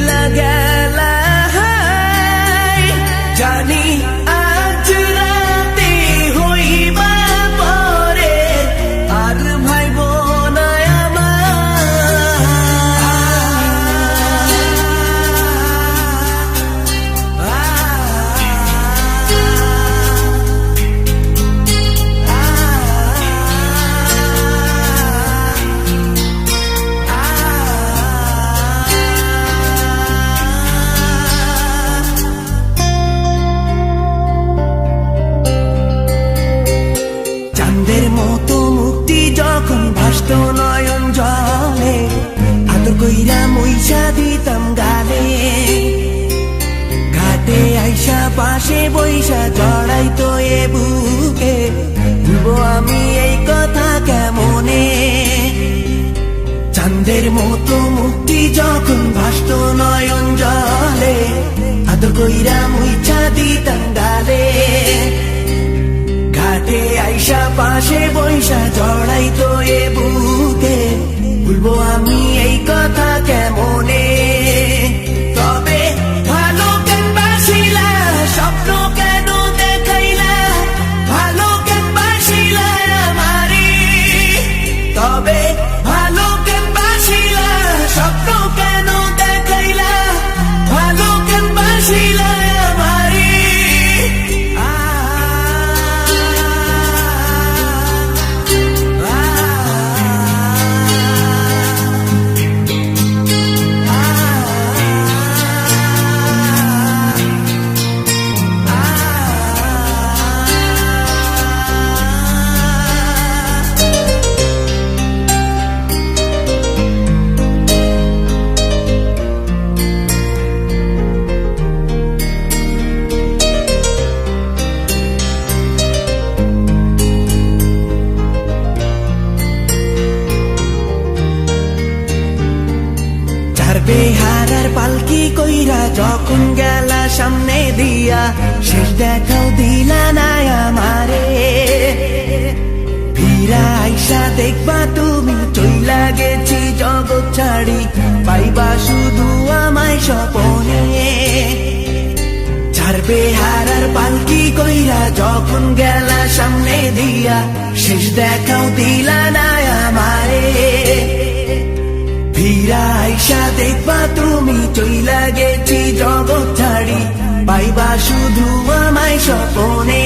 চইলা গেলা জানি আজ রাতে হইবা পরে আর ভাইব না চাঁদের মতো মুক্তি যখন ভাসত নয়ন জলে আদর কইরা মইসা দিতাম গালে ঘাটে আইসা পাশে বইসা জড়াইতো এ বুকে ভুলবো আমি এই কথা কেমনে চাঁদের মতো মুক্তি যখন ভাসত নয়ন জলে আদর কইরা মইসা দিতাম গালে ঘাটে আইসা পাশে বইসা জড়াইতো এ বুকে ভুলবো আমি এই কথা কেমনে তবে ভালো কেন বাসিলা স্বপ্ন কেন দেখাইলা ভালো কেন বাসিলা আমারে তবে ভালো কেন বাসিলা স্বপ্ন কেন দেখাইলা ভালো কেন বাসিলা আমারে বেহারার পালকি কইরা যখন গেলা সামনে দিয়া শেষ দেখাও দিলা না আমারে ফিরা আইসা দেখবা তুমি চইলা গেছি জগৎ ছাড়ি পাইবা শুধু আমায় স্বপনে ছাড়বে হারার পালকি কইরা যখন গেলা সামনে দিয়া শেষ দেখাও দিলা না আমারে ফিরা আইসা দেখবা তুমি চইলা গেছি জগৎ ছাড়ি পাইবা শুধু আমায় স্বপনে